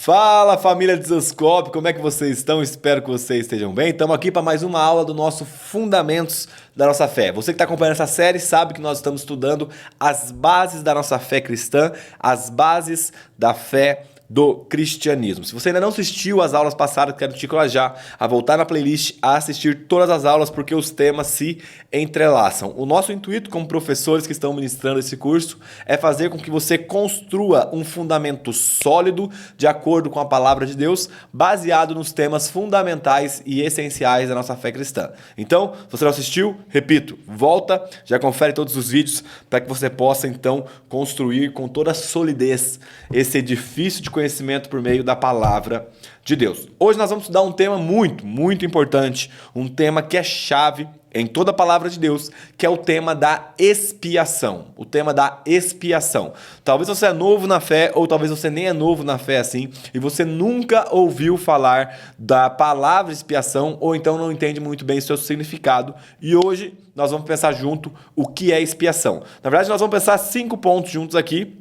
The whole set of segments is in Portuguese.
Fala, família de Desascope, como é que vocês estão? Espero que vocês estejam bem. Estamos aqui para mais uma aula do nosso Fundamentos da Nossa Fé. Você que está acompanhando essa série sabe que nós estamos estudando as bases da nossa fé cristã, as bases da fé do cristianismo. Se você ainda não assistiu às aulas passadas, quero te encorajar a voltar na playlist, a assistir todas as aulas, porque os temas se entrelaçam. O nosso intuito como professores que estão ministrando esse curso é fazer com que você construa um fundamento sólido de acordo com a palavra de Deus, baseado nos temas fundamentais e essenciais da nossa fé cristã. Então, se você não assistiu, repito, volta, já confere todos os vídeos para que você possa então construir com toda a solidez esse edifício de conhecimento por meio da palavra de Deus. Hoje nós vamos estudar um tema muito importante, um tema que é chave em toda a palavra de Deus, que é o tema da expiação. O tema da expiação. Talvez você é novo na fé, ou talvez você nem é novo na fé assim, e você nunca ouviu falar da palavra expiação, ou então não entende muito bem o seu significado. E hoje nós vamos pensar junto o que é expiação. Na verdade, nós vamos pensar 5 pontos juntos aqui,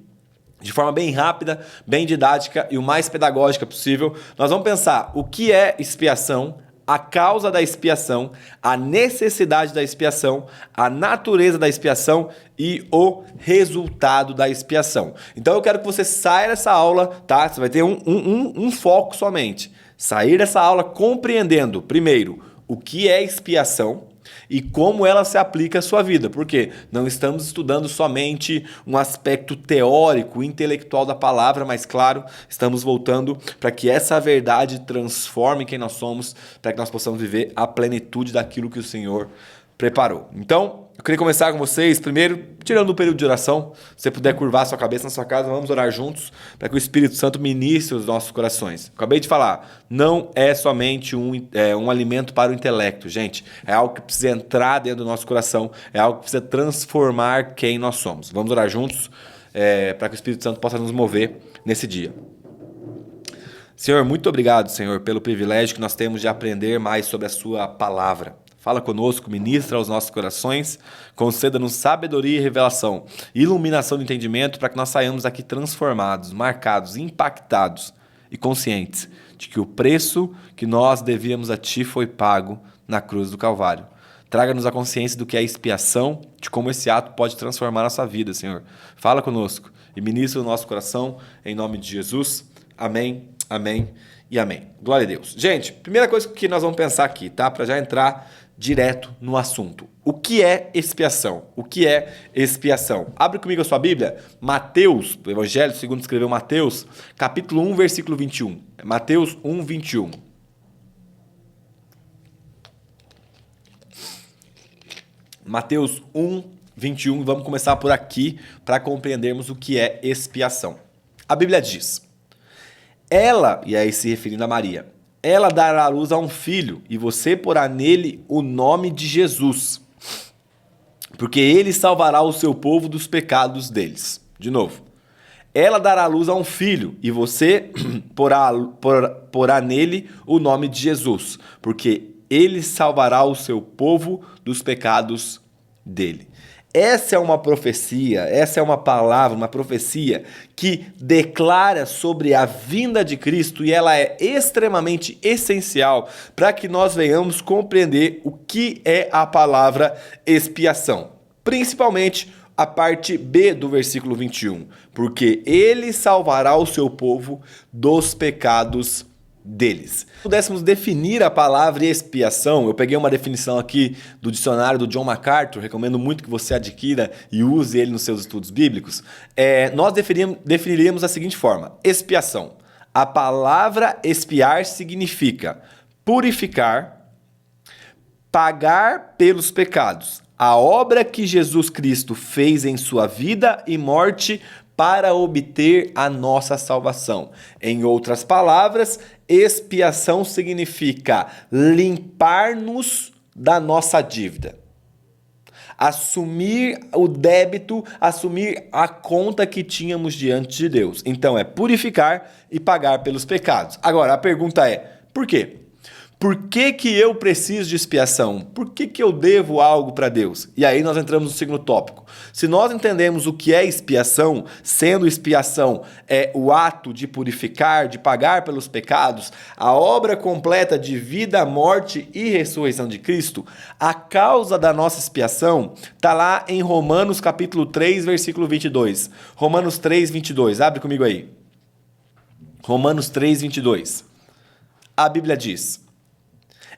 de forma bem rápida, bem didática e o mais pedagógica possível. Nós vamos pensar o que é expiação, a causa da expiação, a necessidade da expiação, a natureza da expiação e o resultado da expiação. Então eu quero que você saia dessa aula, tá? Você vai ter um foco somente. Sair dessa aula compreendendo, primeiro, o que é expiação e como ela se aplica à sua vida. Porque não estamos estudando somente um aspecto teórico, intelectual da palavra, mas claro, estamos voltando para que essa verdade transforme quem nós somos, para que nós possamos viver a plenitude daquilo que o Senhor preparou. Então, eu queria começar com vocês, primeiro, tirando um período de oração. Se você puder curvar sua cabeça na sua casa, vamos orar juntos para que o Espírito Santo ministre os nossos corações. Acabei de falar, não é somente um alimento para o intelecto, gente. É algo que precisa entrar dentro do nosso coração, é algo que precisa transformar quem nós somos. Vamos orar juntos para que o Espírito Santo possa nos mover nesse dia. Senhor, muito obrigado, Senhor, pelo privilégio que nós temos de aprender mais sobre a sua palavra. Fala conosco, ministra aos nossos corações, conceda-nos sabedoria e revelação, iluminação do entendimento para que nós saiamos aqui transformados, marcados, impactados e conscientes de que o preço que nós devíamos a Ti foi pago na cruz do Calvário. Traga-nos a consciência do que é expiação, de como esse ato pode transformar a nossa vida, Senhor. Fala conosco e ministra o nosso coração, em nome de Jesus. Amém, amém e amém. Glória a Deus. Gente, primeira coisa que nós vamos pensar aqui, tá? Para já entrar direto no assunto. O que é expiação? O que é expiação? Abre comigo a sua Bíblia, Mateus, o Evangelho segundo escreveu Mateus, capítulo 1, versículo 21. Mateus 1, 21. Mateus 1, 21. Vamos começar por aqui para compreendermos o que é expiação. A Bíblia diz: ela, e aí se referindo a Maria, ela dará à luz a um filho, e você porá nele o nome de Jesus, porque ele salvará o seu povo dos pecados deles. De novo. Ela dará à luz a um filho, e você porá nele o nome de Jesus, porque ele salvará o seu povo dos pecados dele. Essa é uma profecia, essa é uma palavra, uma profecia que declara sobre a vinda de Cristo, e ela é extremamente essencial para que nós venhamos compreender o que é a palavra expiação. Principalmente a parte B do versículo 21, porque ele salvará o seu povo dos pecados deles. Se pudéssemos definir a palavra expiação, eu peguei uma definição aqui do dicionário do John MacArthur, recomendo muito que você adquira e use ele nos seus estudos bíblicos. Nós definiríamos da seguinte forma: expiação. A palavra expiar significa purificar, pagar pelos pecados. A obra que Jesus Cristo fez em sua vida e morte para obter a nossa salvação. Em outras palavras, expiação significa limpar-nos da nossa dívida. Assumir o débito, assumir a conta que tínhamos diante de Deus. Então é purificar e pagar pelos pecados. Agora, a pergunta é, por quê? Por que que eu preciso de expiação? Por que que eu devo algo para Deus? E aí nós entramos no segundo tópico. Se nós entendemos o que é expiação, sendo expiação o ato de purificar, de pagar pelos pecados, a obra completa de vida, morte e ressurreição de Cristo, a causa da nossa expiação está lá em Romanos capítulo 3, versículo 22. Romanos 3, 22. Abre comigo aí. Romanos 3, 22. A Bíblia diz: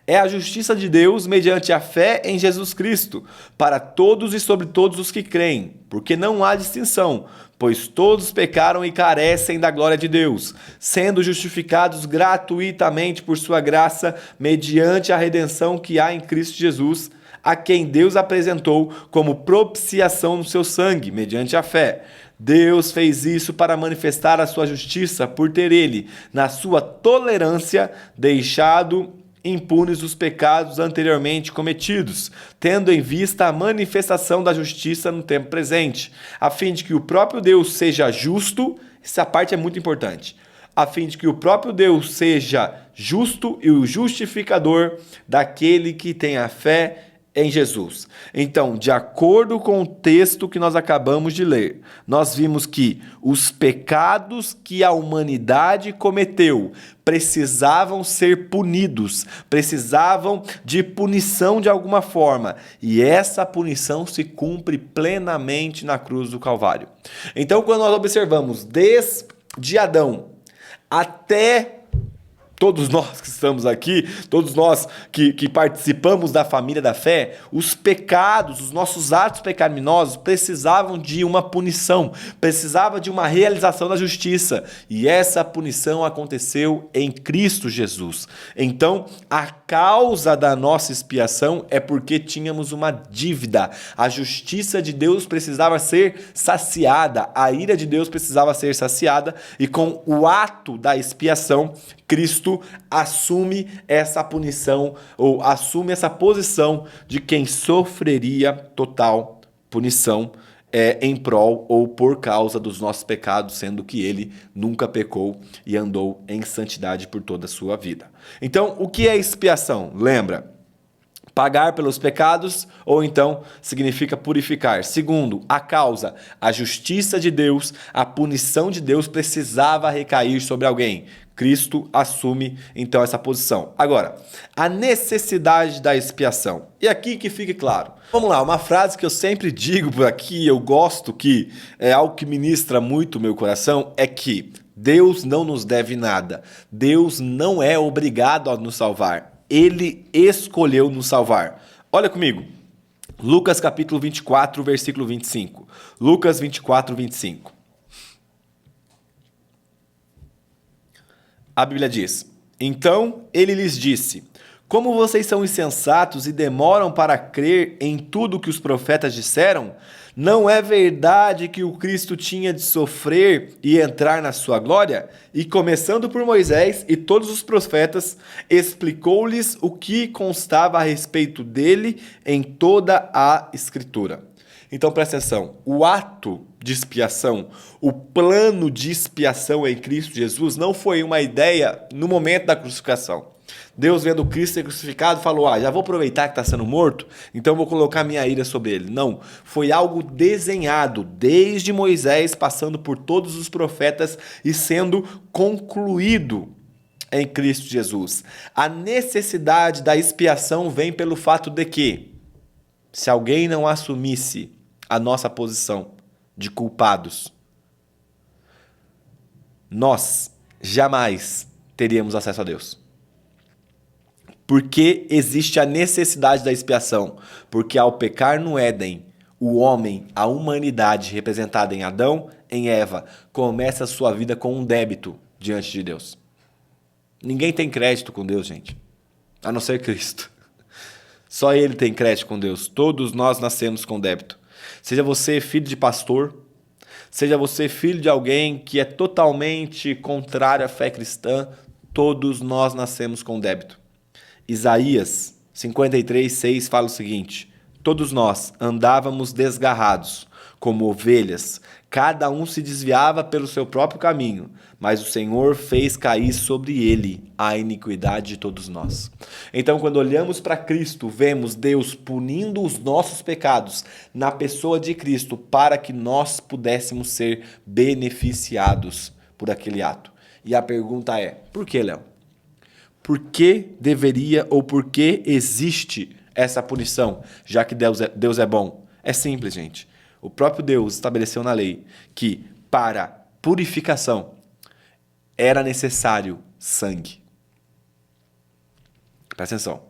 é a justiça de Deus mediante a fé em Jesus Cristo, para todos e sobre todos os que creem, porque não há distinção, pois todos pecaram e carecem da glória de Deus, sendo justificados gratuitamente por sua graça, mediante a redenção que há em Cristo Jesus, a quem Deus apresentou como propiciação no seu sangue, mediante a fé. Deus fez isso para manifestar a sua justiça, por ter ele, na sua tolerância, deixado impunes os pecados anteriormente cometidos, tendo em vista a manifestação da justiça no tempo presente, a fim de que o próprio Deus seja justo, essa parte é muito importante, a fim de que o próprio Deus seja justo e o justificador daquele que tem a fé em Jesus. Então, de acordo com o texto que nós acabamos de ler, nós vimos que os pecados que a humanidade cometeu precisavam ser punidos, precisavam de punição de alguma forma, e essa punição se cumpre plenamente na cruz do Calvário. Então, quando nós observamos desde Adão até todos nós que estamos aqui, todos nós que participamos da família da fé, os pecados, os nossos atos pecaminosos precisavam de uma punição, precisava de uma realização da justiça. E essa punição aconteceu em Cristo Jesus. Então, a causa da nossa expiação é porque tínhamos uma dívida. A justiça de Deus precisava ser saciada, a ira de Deus precisava ser saciada, e com o ato da expiação, Cristo assume essa punição, ou assume essa posição de quem sofreria total punição em prol ou por causa dos nossos pecados, sendo que ele nunca pecou e andou em santidade por toda a sua vida. Então, o que é expiação? Lembra? Pagar pelos pecados, ou então significa purificar. Segundo, a causa, a justiça de Deus, a punição de Deus precisava recair sobre alguém. Cristo assume, então, essa posição. Agora, a necessidade da expiação. E aqui que fique claro. Vamos lá, uma frase que eu sempre digo por aqui, eu gosto, que é algo que ministra muito o meu coração, é que Deus não nos deve nada. Deus não é obrigado a nos salvar. Ele escolheu nos salvar. Olha comigo. Lucas capítulo 24, versículo 25. Lucas 24, 25. A Bíblia diz: então ele lhes disse: como vocês são insensatos e demoram para crer em tudo que os profetas disseram, não é verdade que o Cristo tinha de sofrer e entrar na sua glória? E começando por Moisés e todos os profetas, explicou-lhes o que constava a respeito dele em toda a Escritura. Então presta atenção, o ato de expiação, o plano de expiação em Cristo Jesus não foi uma ideia no momento da crucificação. Deus, vendo Cristo ser crucificado, falou: já vou aproveitar que está sendo morto, então vou colocar minha ira sobre ele. Não, foi algo desenhado desde Moisés, passando por todos os profetas e sendo concluído em Cristo Jesus. A necessidade da expiação vem pelo fato de que, se alguém não assumisse a nossa posição de culpados, nós jamais teríamos acesso a Deus. Porque existe a necessidade da expiação? Porque ao pecar no Éden, o homem, a humanidade representada em Adão, em Eva, começa a sua vida com um débito diante de Deus. Ninguém tem crédito com Deus, gente, a não ser Cristo. Só Ele tem crédito com Deus. Todos nós nascemos com débito. Seja você filho de pastor, seja você filho de alguém que é totalmente contrário à fé cristã, todos nós nascemos com débito. Isaías 53:6 fala o seguinte: todos nós andávamos desgarrados, como ovelhas, cada um se desviava pelo seu próprio caminho, mas o Senhor fez cair sobre ele a iniquidade de todos nós. Então, quando olhamos para Cristo, vemos Deus punindo os nossos pecados na pessoa de Cristo para que nós pudéssemos ser beneficiados por aquele ato. E a pergunta é, por que, Léo? Por que deveria ou por que existe essa punição, já que Deus é bom? É simples, gente. O próprio Deus estabeleceu na lei que, para purificação, era necessário sangue. Presta atenção.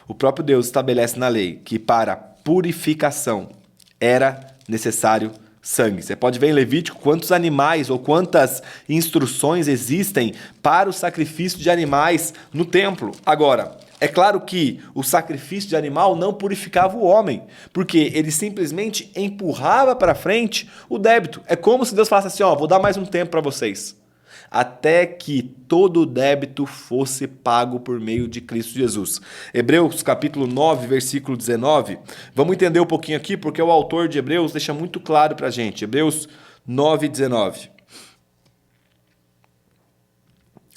O próprio Deus estabelece na lei que, para purificação, era necessário sangue. Você pode ver em Levítico quantos animais ou quantas instruções existem para o sacrifício de animais no templo. Agora, é claro que o sacrifício de animal não purificava o homem, porque ele simplesmente empurrava para frente o débito. É como se Deus falasse assim, ó, vou dar mais um tempo para vocês, até que todo o débito fosse pago por meio de Cristo Jesus. Hebreus capítulo 9, versículo 19. Vamos entender um pouquinho aqui, porque o autor de Hebreus deixa muito claro para a gente. Hebreus 9, 19.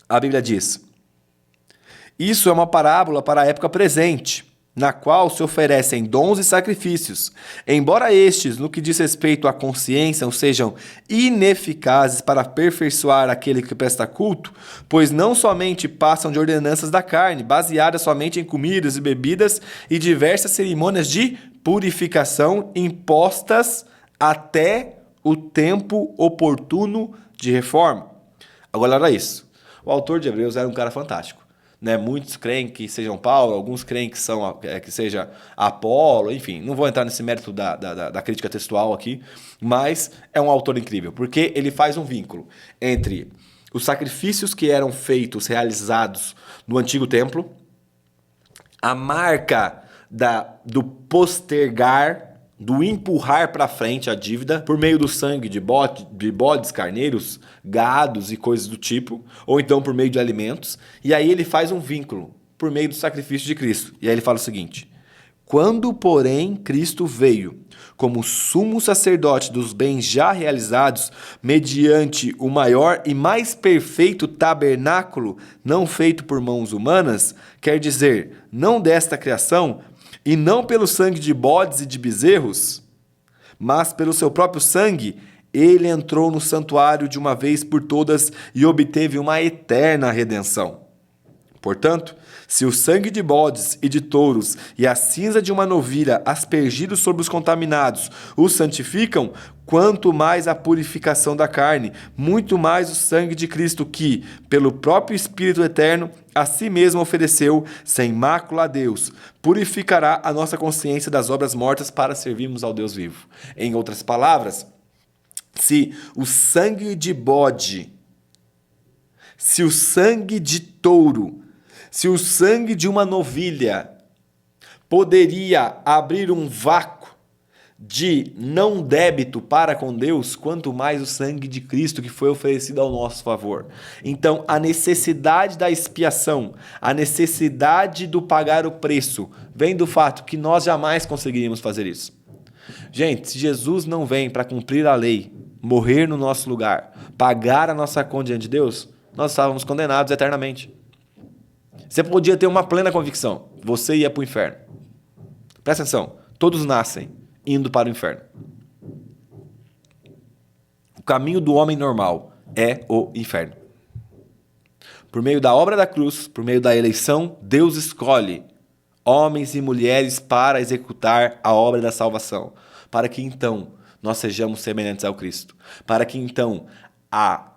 A Bíblia diz: isso é uma parábola para a época presente, na qual se oferecem dons e sacrifícios, embora estes, no que diz respeito à consciência, sejam ineficazes para aperfeiçoar aquele que presta culto, pois não somente passam de ordenanças da carne, baseadas somente em comidas e bebidas e diversas cerimônias de purificação impostas até o tempo oportuno de reforma. Agora, olha isso. O autor de Hebreus era um cara fantástico. Né? Muitos creem que sejam Paulo, alguns creem que seja Apolo, enfim, não vou entrar nesse mérito da crítica textual aqui, mas é um autor incrível, porque ele faz um vínculo entre os sacrifícios que eram feitos, realizados no antigo templo, a marca do postergar, do empurrar para frente a dívida por meio do sangue de bodes, carneiros, gados e coisas do tipo, ou então por meio de alimentos, e aí ele faz um vínculo por meio do sacrifício de Cristo. E aí ele fala o seguinte: quando, porém, Cristo veio como sumo sacerdote dos bens já realizados, mediante o maior e mais perfeito tabernáculo, não feito por mãos humanas, quer dizer, não desta criação, e não pelo sangue de bodes e de bezerros, mas pelo seu próprio sangue, ele entrou no santuário de uma vez por todas e obteve uma eterna redenção. Portanto, se o sangue de bodes e de touros e a cinza de uma novilha aspergidos sobre os contaminados os santificam, quanto mais a purificação da carne, muito mais o sangue de Cristo que, pelo próprio Espírito eterno, a si mesmo ofereceu, sem mácula a Deus, purificará a nossa consciência das obras mortas para servirmos ao Deus vivo. Em outras palavras, se o sangue de bode, se o sangue de touro, se o sangue de uma novilha poderia abrir um vácuo de não débito para com Deus, quanto mais o sangue de Cristo que foi oferecido ao nosso favor. Então, a necessidade da expiação, a necessidade do pagar o preço, vem do fato que nós jamais conseguiríamos fazer isso. Gente, se Jesus não vem para cumprir a lei, morrer no nosso lugar, pagar a nossa conta diante de Deus, nós estávamos condenados eternamente. Você podia ter uma plena convicção, você ia para o inferno. Presta atenção, todos nascem indo para o inferno. O caminho do homem normal é o inferno. Por meio da obra da cruz, por meio da eleição, Deus escolhe homens e mulheres para executar a obra da salvação, para que então nós sejamos semelhantes ao Cristo, para que então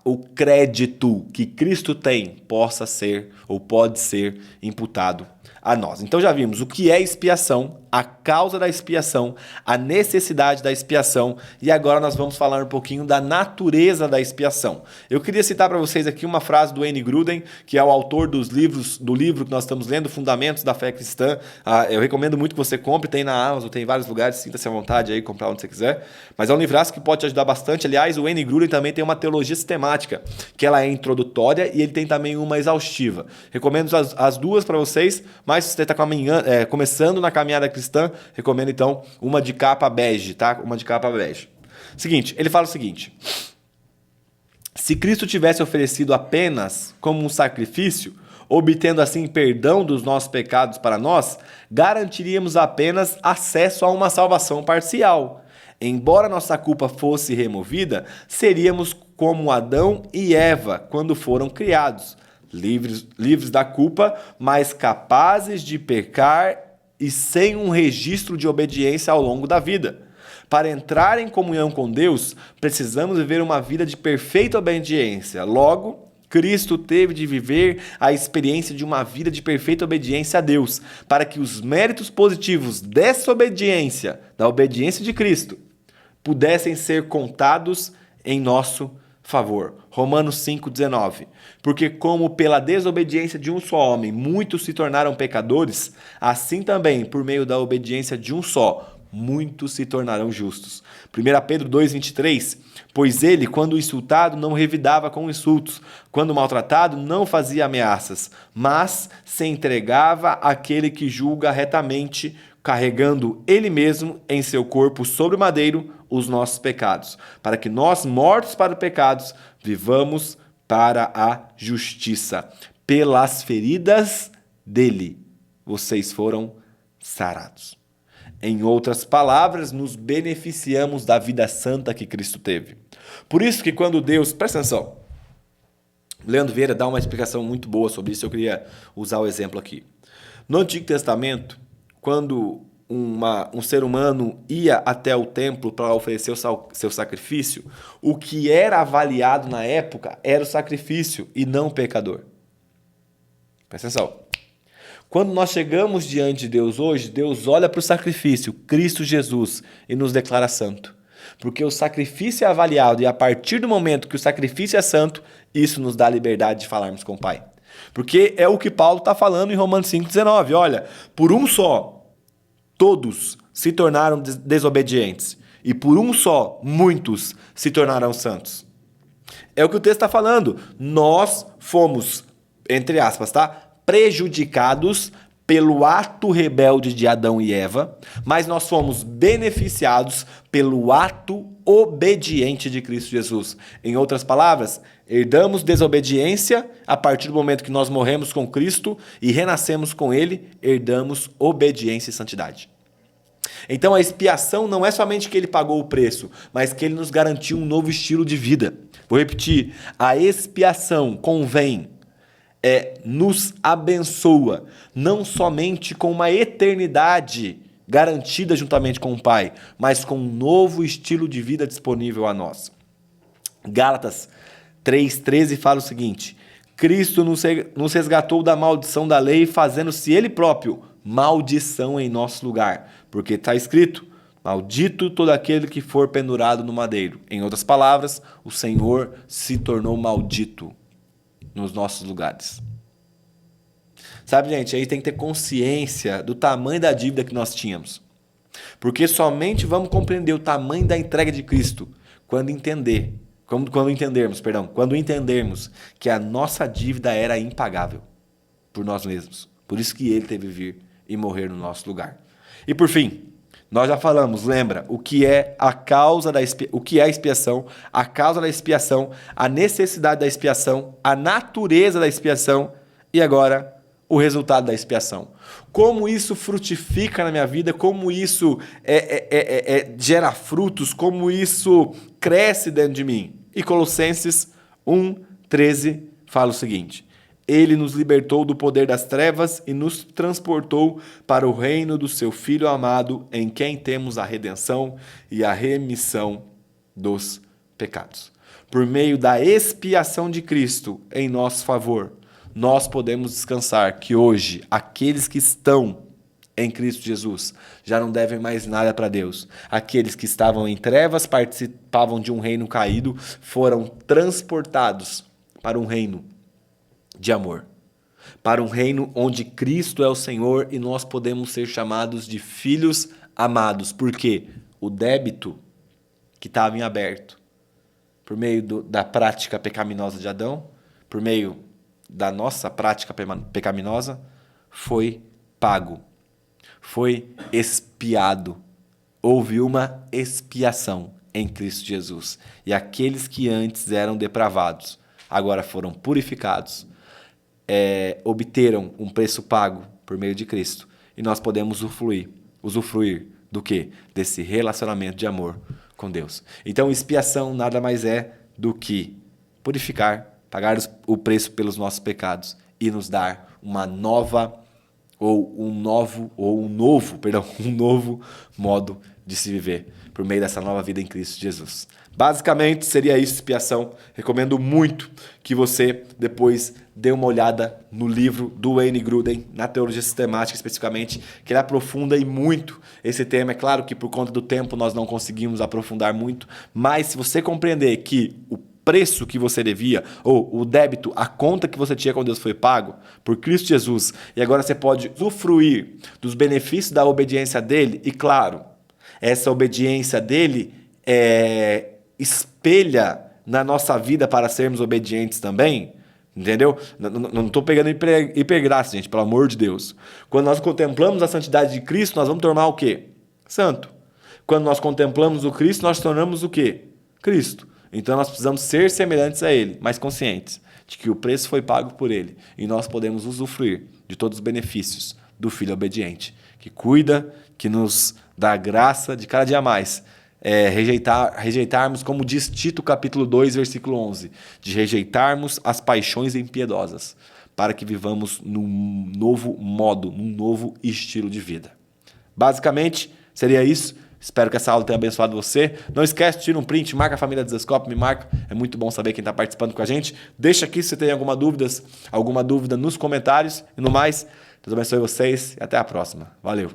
o crédito que Cristo tem possa ser ou pode ser imputado a nós. Então já vimos o que é expiação, a causa da expiação, a necessidade da expiação, e agora nós vamos falar um pouquinho da natureza da expiação. Eu queria citar para vocês aqui uma frase do Wayne Grudem, que é o autor do livro que nós estamos lendo, Fundamentos da Fé Cristã. Eu recomendo muito que você compre, tem na Amazon, tem em vários lugares, sinta-se à vontade aí, comprar onde você quiser. Mas é um livraço que pode te ajudar bastante. Aliás, o Wayne Grudem também tem uma teologia sistemática, que ela é introdutória e ele tem também uma exaustiva. Recomendo as duas para vocês, mas se você está começando na caminhada cristã, recomendo então uma de capa bege, tá? Uma de capa bege. Seguinte, ele fala o seguinte: se Cristo tivesse oferecido apenas como um sacrifício, obtendo assim perdão dos nossos pecados para nós, garantiríamos apenas acesso a uma salvação parcial. Embora nossa culpa fosse removida, seríamos como Adão e Eva quando foram criados, livres da culpa, mas capazes de pecar e sem um registro de obediência ao longo da vida. Para entrar em comunhão com Deus, precisamos viver uma vida de perfeita obediência. Logo, Cristo teve de viver a experiência de uma vida de perfeita obediência a Deus, para que os méritos positivos dessa obediência, da obediência de Cristo, pudessem ser contados em nosso favor. Romanos 5,19. Porque como pela desobediência de um só homem muitos se tornaram pecadores, assim também, por meio da obediência de um só, muitos se tornarão justos. 1 Pedro 2,23. Pois ele, quando insultado, não revidava com insultos, quando maltratado, não fazia ameaças, mas se entregava àquele que julga retamente, carregando ele mesmo em seu corpo sobre o madeiro os nossos pecados, para que nós, mortos para os pecados, vivamos para a justiça. Pelas feridas dele, vocês foram sarados. Em outras palavras, nos beneficiamos da vida santa que Cristo teve. Por isso que quando Deus... Presta atenção. Leandro Vieira dá uma explicação muito boa sobre isso. Eu queria usar o exemplo aqui. No Antigo Testamento, quando um ser humano ia até o templo para oferecer o seu sacrifício, o que era avaliado na época era o sacrifício e não o pecador. Presta atenção. Quando nós chegamos diante de Deus hoje, Deus olha para o sacrifício, Cristo Jesus, e nos declara santo. Porque o sacrifício é avaliado e a partir do momento que o sacrifício é santo, isso nos dá a liberdade de falarmos com o Pai. Porque é o que Paulo está falando em Romanos 5,19. Olha, por um só, todos se tornaram desobedientes. E por um só, muitos se tornarão santos. É o que o texto está falando. Nós fomos, entre aspas, tá? Prejudicados pelo ato rebelde de Adão e Eva, mas nós fomos beneficiados pelo ato obediente de Cristo Jesus. Em outras palavras, herdamos desobediência a partir do momento que nós morremos com Cristo e renascemos com Ele, herdamos obediência e santidade. Então a expiação não é somente que Ele pagou o preço, mas que Ele nos garantiu um novo estilo de vida. Vou repetir, a expiação convém, nos abençoa, não somente com uma eternidade garantida juntamente com o Pai, mas com um novo estilo de vida disponível a nós. Gálatas 3,13 fala o seguinte: Cristo nos resgatou da maldição da lei, fazendo-se Ele próprio maldição em nosso lugar, porque está escrito: maldito todo aquele que for pendurado no madeiro. Em outras palavras, o Senhor se tornou maldito nos nossos lugares. Sabe, gente, aí tem que ter consciência do tamanho da dívida que nós tínhamos. Porque somente vamos compreender o tamanho da entrega de Cristo quando entendermos que a nossa dívida era impagável por nós mesmos. Por isso que Ele teve que vir e morrer no nosso lugar. E por fim, nós já falamos, lembra, o que é a expiação, a causa da expiação, a necessidade da expiação, a natureza da expiação e agora o resultado da expiação. Como isso frutifica na minha vida, como isso gera frutos, como isso cresce dentro de mim. E Colossenses 1,13 fala o seguinte: Ele nos libertou do poder das trevas e nos transportou para o reino do seu Filho amado, em quem temos a redenção e a remissão dos pecados. Por meio da expiação de Cristo em nosso favor, nós podemos descansar que hoje aqueles que estão em Cristo Jesus já não devem mais nada para Deus. Aqueles que estavam em trevas, participavam de um reino caído, foram transportados para um reino de amor, para um reino onde Cristo é o Senhor e nós podemos ser chamados de filhos amados, porque o débito que estava em aberto por meio da prática pecaminosa de Adão, por meio da nossa prática pecaminosa, foi pago, foi expiado. Houve uma expiação em Cristo Jesus. E aqueles que antes eram depravados, agora foram purificados, obteram um preço pago por meio de Cristo. E nós podemos usufruir do quê? Desse relacionamento de amor com Deus. Então, expiação nada mais é do que purificar, pagar o preço pelos nossos pecados e nos dar uma nova um novo modo de se viver por meio dessa nova vida em Cristo Jesus. Basicamente, seria isso, expiação. Recomendo muito que você depois dê uma olhada no livro do Wayne Grudem, na Teologia Sistemática especificamente, que ele aprofunda e muito esse tema. É claro que por conta do tempo nós não conseguimos aprofundar muito, mas se você compreender que o preço que você devia, ou o débito, a conta que você tinha com Deus foi pago por Cristo Jesus, e agora você pode usufruir dos benefícios da obediência dele, e claro, essa obediência dele espelha na nossa vida para sermos obedientes também, entendeu? Não estou pegando hipergraça, gente, pelo amor de Deus. Quando nós contemplamos a santidade de Cristo, nós vamos tornar o quê? Santo. Quando nós contemplamos o Cristo, nós tornamos o quê? Cristo. Então nós precisamos ser semelhantes a Ele, mas conscientes de que o preço foi pago por Ele e nós podemos usufruir de todos os benefícios do Filho obediente, que cuida, que nos dá graça de cada dia mais rejeitarmos, como diz Tito capítulo 2, versículo 11, de rejeitarmos as paixões impiedosas, para que vivamos num novo modo, num novo estilo de vida. Basicamente, seria isso. Espero que essa aula tenha abençoado você. Não esquece, tira um print, marca a família Desescope, me marca. É muito bom saber quem está participando com a gente. Deixa aqui se você tem alguma dúvida nos comentários. E no mais, Deus abençoe vocês e até a próxima. Valeu!